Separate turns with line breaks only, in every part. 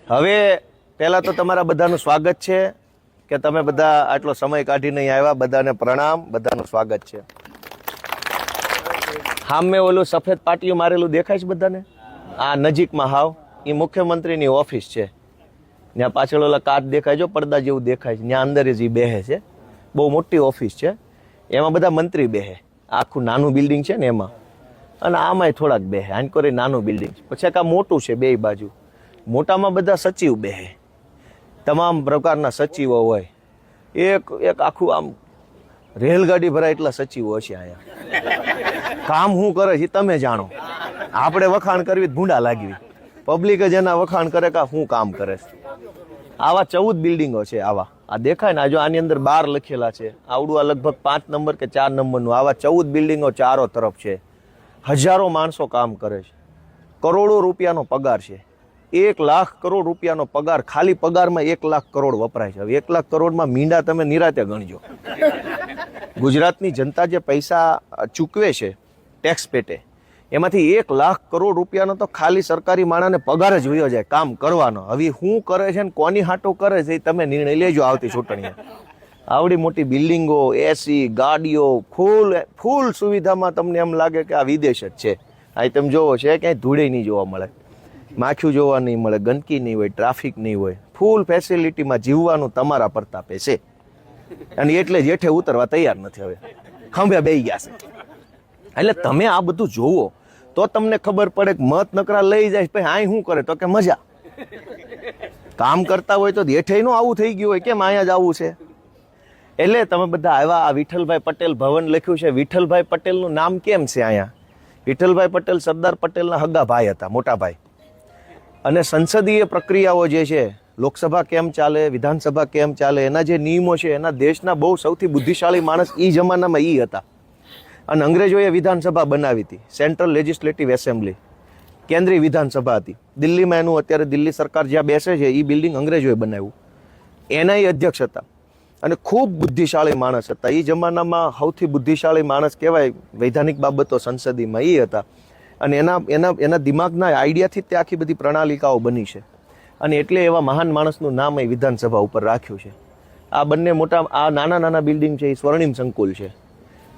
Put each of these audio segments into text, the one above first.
હવે પહેલાં તો તમારા બધાનું સ્વાગત છે કે તમે બધા આટલો સમય કાઢીને અહીં આવ્યા. બધાને પ્રણામ, બધાનું સ્વાગત છે. સામે ઓલું સફેદ પાટીયું મારેલું દેખાય છે બધાને? આ નજીકમાં હાવ એ મુખ્યમંત્રીની ઓફિસ છે. ત્યાં પાછળ ઓલા કાચ દેખાય છે, પડદા જેવું દેખાય છે, ત્યાં અંદર જ એ બેહે છે. બહુ મોટી ઓફિસ છે, એમાં બધા મંત્રી બેહે. આખું નાનું બિલ્ડિંગ છે ને એમાં, અને આમાંય થોડાક બેહે. આનકોરે નાનું બિલ્ડિંગ છે, પછી આ મોટું છે બે બાજુ. મોટામાં બધા સચિવ બેહે, તમામ પ્રકારના સચિવો હોય. એક આખું આમ રેલગાડી ભરાય એટલા સચિવો છે અહીંયા. કામ શું કરે છે તમે જાણો, આપણે વખાણ કરવી ભૂંડા લાગવી. પબ્લિક જ એના વખાણ કરે કે શું કામ કરે છે. આવા 14 બિલ્ડિંગો છે. આવા આ દેખાય ને, જો આની અંદર 12 લખેલા છે. આવડું આ લગભગ 5 નંબર કે 4 નંબરનું. આવા 14 બિલ્ડિંગો ચારો તરફ છે. હજારો માણસો કામ કરે છે. કરોડો રૂપિયાનો પગાર છે. 1 લાખ કરોડ રૂપિયાનો પગાર. ખાલી પગારમાં 1 લાખ કરોડ વપરાય છે. હવે 1 લાખ કરોડમાં મીંડા તમે નિરાતે ગણજો. ગુજરાતની જનતા જે પૈસા ચૂકવે છે ટેક્સ પેટે, એમાંથી 1 લાખ કરોડ રૂપિયાનો તો ખાલી સરકારી માણસને પગાર જ વયો જાય કામ કરવાનો. હવે શું કરે છે ને કોની હાટો કરે છે એ તમે નિર્ણય લેજો આવતી ચૂંટણીએ. આવડી મોટી બિલ્ડિંગો, એસી, ગાડીઓ, ફૂલ સુવિધામાં તમને એમ લાગે કે આ વિદેશ જ છે. અહીં તમે જોવો છે ક્યાંય ધૂળે નહીં જોવા મળે, માખીઓ જોવા નહીં મળે, ગંદકી નહીં હોય, ટ્રાફિક નહીં હોય. ફૂલ ફેસિલિટીમાં જીવવાનું તમારા પ્રતાપે છે. અને એટલે જ હેઠે ઉતરવા તૈયાર નથી. હવે ખંભે બેહી ગયા છે. એટલે તમે આ બધું જોવો તો તમને ખબર પડે કે મત નકરા લઈ જાય પછી અહીં શું કરે તો કે મજા. કામ કરતા હોય તો હેઠે નો આવું થઈ ગયું હોય, કેમ અહીંયા જ આવું છે. એટલે તમે બધા આવ્યા. આ વિઠ્ઠલભાઈ પટેલ ભવન લખ્યું છે. વિઠ્ઠલભાઈ પટેલનું નામ કેમ છે અહીંયા? વિઠ્ઠલભાઈ પટેલ સરદાર પટેલના હગા ભાઈ હતા, મોટા ભાઈ. અને સંસદીય પ્રક્રિયાઓ જે છે, લોકસભા કેમ ચાલે, વિધાનસભા કેમ ચાલે, એના જે નિયમો છે, એના દેશના બહુ સૌથી બુદ્ધિશાળી માણસ એ જમાનામાં એ હતા. અને અંગ્રેજોએ વિધાનસભા બનાવી હતી, સેન્ટ્રલ લેજિસ્લેટિવ એસેમ્બલી, કેન્દ્રીય વિધાનસભા હતી દિલ્હીમાં. એનું અત્યારે દિલ્હી સરકાર જ્યાં બેસે છે એ બિલ્ડિંગ અંગ્રેજોએ બનાવ્યું. એના એ અધ્યક્ષ હતા અને ખૂબ બુદ્ધિશાળી માણસ હતા. એ જમાનામાં સૌથી બુદ્ધિશાળી માણસ કહેવાય વૈધાનિક બાબતો સંસદીમાં એ હતા. અને એના દિમાગના આઈડિયાથી તે આખી બધી પ્રણાલિકાઓ બની છે. અને એટલે એવા મહાન માણસનું નામ એ વિધાનસભા ઉપર રાખ્યું છે. આ બંને મોટા, આ નાના નાના બિલ્ડિંગ છે એ સ્વર્ણિમ સંકુલ છે.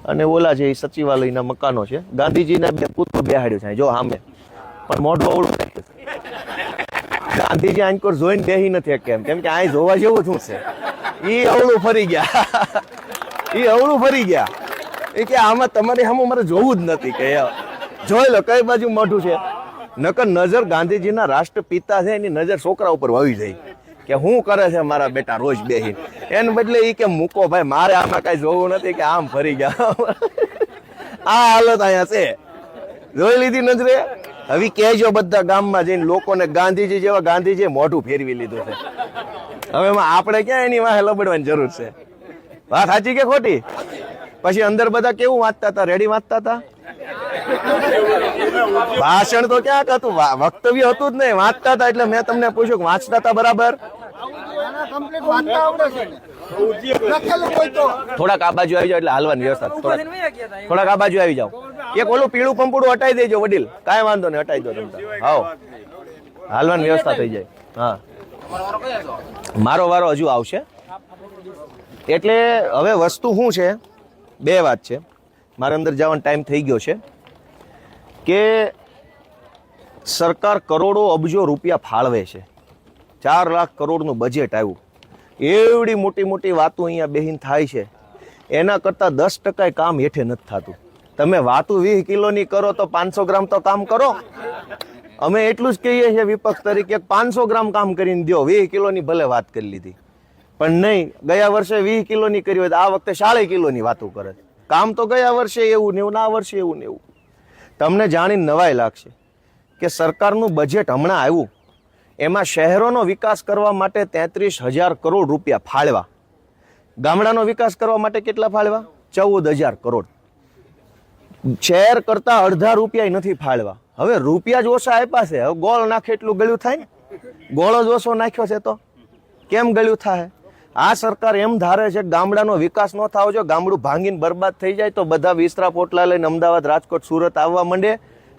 અને ઓલા છે એ સચિવાલયના મકાનો છે. ગાંધીજીના 2 પુત્રો બેહાડ્યો છે જો સામે, પણ મોઢું અવળું રાખ્યું છે. ગાંધીજી આંકોર જોઈને બેહી નથી કેમ કે આ જોવા જેવું શું છે. એ અવળું ફરી ગયા. એ અવળું ફરી ગયા. એ કે આમાં તમારે સામે મારે જોવું જ નથી. કે જોઈ લો કઈ બાજુ મોઢું છે. નકર નજર ગાંધીજીના રાષ્ટ્રપિતા છે એની નજર છોકરા ઉપર વળી જાય કે શું કરે છે મારા બેટા રોજ બેહી. એને બદલે એ કે મૂકો ભાઈ, મારે આમાં કઈ જોવું નથી. કે આમ ફરી ગયા. આ હાલત અહીંયા છે. જોઈ લીધી નજરે. હવે કહેજો બધા ગામમાં જઈને લોકોને ગાંધીજી જેવા ગાંધીજી મોઢું ફેરવી લીધું છે. હવે આપણે ક્યાં એની વાહે લબડવાની જરૂર છે? વાત સાચી કે ખોટી? પછી અંદર બધા કેવું વાંચતા હતા? રેડી વાંચતા હતા? ભાષણ તો ક્યાંક હતું, વક્તવ્ય હતું જ નહીં, વાંચતા હતા. એટલે મેં તમને પૂછ્યું કે વાંચતા હતા બરાબર? થોડાક આ બાજુ આવી જાવ એટલે હાલવાની વ્યવસ્થા. થોડાક આ બાજુ આવી જાવ. એક ઓલું પીળું પંપુડું હટાઈ દેજો વડીલ. કાંઈ વાંધો નહીં, હટાઈ દો તમે. હાવ હાલવાની વ્યવસ્થા થઈ જાય. હા, મારો વારો હજુ આવશે. એટલે હવે વસ્તુ શું છે, 2 વાત છે. મારે અંદર જવાનો ટાઈમ થઈ ગયો છે. કે સરકાર કરોડો અબજો રૂપિયા ફાળવે છે. 4 લાખ કરોડનું બજેટ આવ્યું. એવડી મોટી મોટી વાતો અહીંયા બેહીન થાય છે. એના કરતાં 10% કામ હેઠે નથી થતું. તમે વાતો 20 કિલોની કરો તો 500 ગ્રામ તો કામ કરો. અમે એટલું જ કહીએ છીએ વિપક્ષ તરીકે, 500 ગ્રામ કામ કરીને દો. 20 કિલોની ભલે વાત કરી લીધી, પણ નહીં. ગયા વર્ષે 20 કિલોની કરી હોય તો આ વખતે 40 કિલોની વાતો કરે. કામ તો ગયા વર્ષે એવું ને એવું, આ વર્ષે એવું ને એવું. તમને જાણીને નવાઈ લાગશે કે સરકારનું બજેટ હમણાં આવ્યું, એમાં શહેરોનો વિકાસ કરવા માટે 33,000 કરોડ રૂપિયા ફાળવા. ગામડાનો વિકાસ કરવા માટે કેટલા ફાળવા? 14,000 કરોડ. શહેર કરતા અડધા રૂપિયા નથી ફાળવા. હવે રૂપિયા જ ઓછા આપ્યા છે. હવે ગોળ નાખે એટલું ગળ્યું થાય ને? ગોળ જ ઓછો નાખ્યો છે તો કેમ ગળ્યું થાય? આ સરકાર એમ ધારે છે કે ગામડાનો વિકાસ ન થવો જોઈએ, ગામડું ભાંગીને બરબાદ થઈ જાય તો બધા વિસ્તરા પોટલા લઈને અમદાવાદ, રાજકોટ, સુરત આવવા માંડે.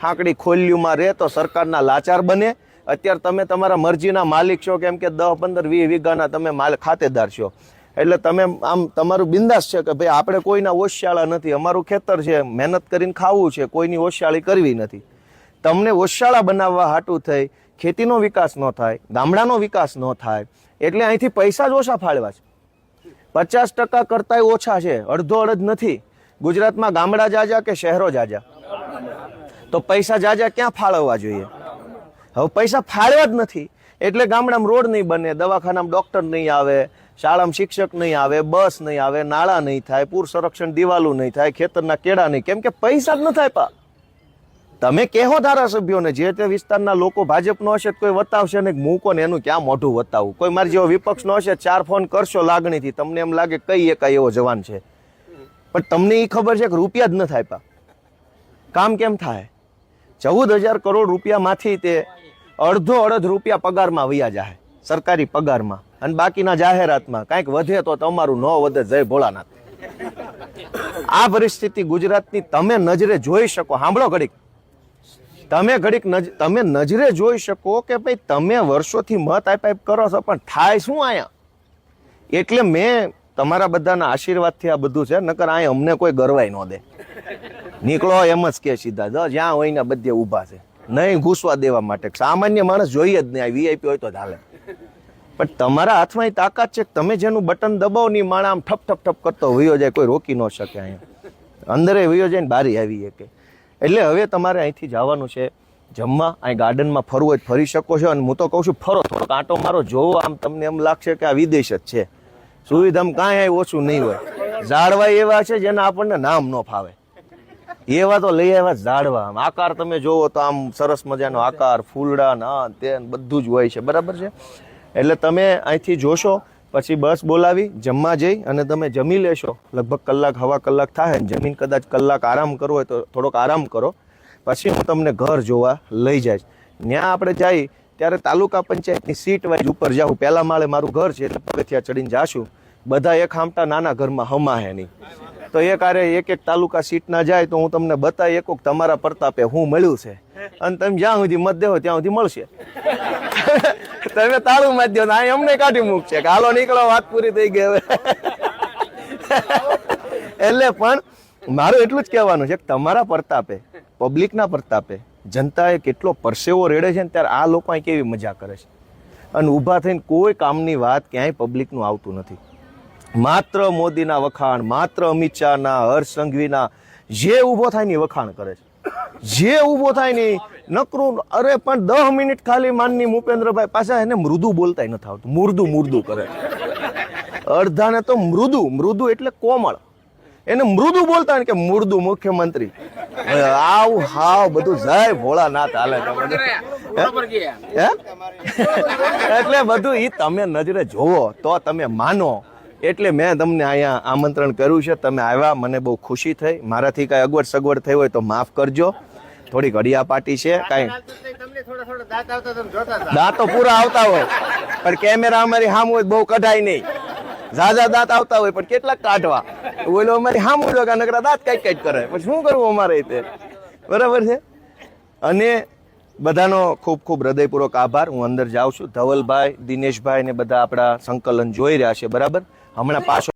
હાંકડી ખોલ્યુંમાં રહે તો સરકારના લાચાર બને. અત્યારે તમે તમારા મરજીના માલિક છો, કેમ કે 10, 15, 20 વીઘાના તમે ખાતેદાર છો, એટલે તમે આમ તમારું બિંદાસ છે કે ભાઈ આપણે કોઈના ઓશિયાળા નથી, અમારું ખેતર છે, મહેનત કરીને ખાવું છે, કોઈની ઓશિયાળી કરવી નથી. તમને ઓશિયાળા બનાવવા હાટું થઈ ખેતીનો વિકાસ ન થાય, ગામડાનો વિકાસ ન થાય, એટલે અહીંથી પૈસા જ ઓછા ફાળવા છે. 50% કરતાંય ઓછા છે, અડધો અડધ નથી. ગુજરાતમાં ગામડા જાજા કે શહેરો જાજા? તો પૈસા જાજા ક્યાં ફાળવવા જોઈએ? હવે પૈસા ફાળવા જ નથી, એટલે ગામડામાં રોડ નહીં બને, દવાખાનામાં ડોક્ટર નહીં આવે, શાળામાં શિક્ષક નહીં આવે, બસ નહીં આવે, નાળા નહીં થાય, પૂર સંરક્ષણ દિવાલું નહીં થાય, ખેતરના કેળા નહીં, કેમ કે પૈસા જ ન થાય. પા તમે કહો ધારાસભ્યોને, જે તે વિસ્તારના લોકો ભાજપનો હશે કોઈ વતાવશે ને મૂકો ને, એનું ક્યાં મોઢું વતાવું? કોઈ મારી જેવો વિપક્ષનો હશે 4 ફોન કરશો લાગણીથી, તમને એમ લાગે કઈ એકાય એવો જવાન છે, પણ તમને એ ખબર છે કે રૂપિયા જ ન થાય. પા કામ કેમ થાય? 14,000 કરોડ રૂપિયામાંથી તે અડધો અડધ રૂપિયા પગારમાં વયા જાય, સરકારી પગારમાં, અને બાકીના જાહેરાતમાં. કાંઈક વધે તો તમારું ન વધે, જય ભોળાનાથ. આ પરિસ્થિતિ ગુજરાતની તમે નજરે જોઈ શકો. સાંભળો ઘડીક, તમે નજરે જોઈ શકો કે ભાઈ તમે વર્ષોથી મત આપ કરો છો, પણ થાય શું અહીંયા? એટલે મેં તમારા બધાના આશીર્વાદથી આ બધું છે, નકર અહીંયા અમને કોઈ ગરવાય ન દે. નીકળો એમ જ કે સીધા, જ્યાં હોય ને બધે ઊભા છે, નહીં ઘૂસવા દેવા માટે. સામાન્ય માણસ જોઈએ જ નહીં, વીઆઈપી હોય તો જ હાલે. પણ તમારા હાથમાં એ તાકાત છે કે તમે જેનું બટન દબાવો ની માણા આમ ઠપ ઠપ ઠપ કરતો વયો જાય, કોઈ રોકી ન શકે. અહીંયા અંદરે વયો જાય ને બારી આવી કે. એટલે હવે તમારે અહીંથી જવાનું છે જમવા. અહીં ગાર્ડનમાં ફરવું હોય ફરી શકો છો, અને હું તો કહું છું ફરો, થોડોક આંટો મારો, જોવો, આમ તમને એમ લાગશે કે આ વિદેશ જ છે. સુવિધામાં કાંઈ ઓછું નહીં હોય. ઝાડવા એવા છે જેના આપણને નામ ન ફાવે, એવા તો લઈ આવ્યા ઝાડવા. આકાર તમે જોવો તો આમ સરસ મજાનો આકાર, ફૂલડા ના તે બધું જ હોય છે, બરાબર છે. એટલે તમે અહીંથી જોશો, પછી બસ બોલાવી જમવા જઈ અને તમે જમી લેશો. લગભગ કલાક, હવા કલાક થાય, જમીન કદાચ કલાક આરામ કરવો હોય તો થોડોક આરામ કરો. પછી હું તમને ઘર જોવા લઈ જઈશ. ત્યાં આપણે જઈ ત્યારે તાલુકા પંચાયતની સીટ વાઇઝ ઉપર જાઉં. પહેલા માળે મારું ઘર છે, એટલે પગથિયા ચડીને જાશું. બધા એક હામટા નાના ઘરમાં હમાહે નહીં, તો એક આરે એક તાલુકા સીટ ના જાય તો હું તમને બતાવી એક તમારા પ્રતાપે હું મળ્યું છે, અને તમે જ્યાં સુધી મત દેવો ત્યાં સુધી મળશે. તમે તાળું મત દો, અહીં અમને કાઢી મૂકશે કે હાલો નીકળો, વાત પૂરી થઈ ગઈ હવે. એટલે પણ મારું એટલું જ કહેવાનું છે કે તમારા પ્રતાપે, પબ્લિકના પ્રતાપે, જનતાએ કેટલો પરસેવો રેડે છે ને, ત્યારે આ લોકો અહીં કેવી મજા કરે છે. અને ઊભા થઈને કોઈ કામની વાત ક્યાંય પબ્લિકનું આવતું નથી. માત્ર મોદીના વખાણ, માત્ર અમિત શાહના, હર્ષ સંઘવીના, જે ઊભો થાય ને વખાણ કરે છે. જે ઊભો થાય ને નકરું. અરે પણ 10 મિનિટ ખાલી માનની ભૂપેન્દ્રભાઈ પાછા એને મૃદુ બોલતા નથી આવતું, મુર્દું કરે. અડધાને તો મૃદુ એટલે કોમળ, એને મૃદુ બોલતા ને કે મુર્દુ મુખ્યમંત્રી. આવું હાવ બધું જય ભોળાનાથ હાલે. એટલે બધું ઈ તમે નજરે જોવો તો તમે માનો. એટલે મેં તમને અહીંયા આમંત્રણ કર્યું છે, તમે આવ્યા, મને બહુ ખુશી થઈ. મારાથી કાંઈ અગવડ સગવડ થઈ હોય તો માફ કરજો. થોડીક હડિયા પાટી છે, કાંઈ દાંતો પૂરા આવતા હોય પણ કેમેરા અમારી સામે હોય બહુ કઢાય નહીં. ઝાઝા દાંત આવતા હોય પણ કેટલાક કાઢવા, ઓલો અમારી સામે હોય નકરા દાંત કઈ કરે, પછી શું કરવું અમારે રીતે, બરાબર છે. અને બધાનો ખૂબ ખૂબ હૃદયપૂર્વક આભાર. હું અંદર જાઉં છું. ધવલભાઈ, દિનેશભાઈ ને બધા આપણા સંકલન જોઈ રહ્યા છે, બરાબર. હમણાં પાછો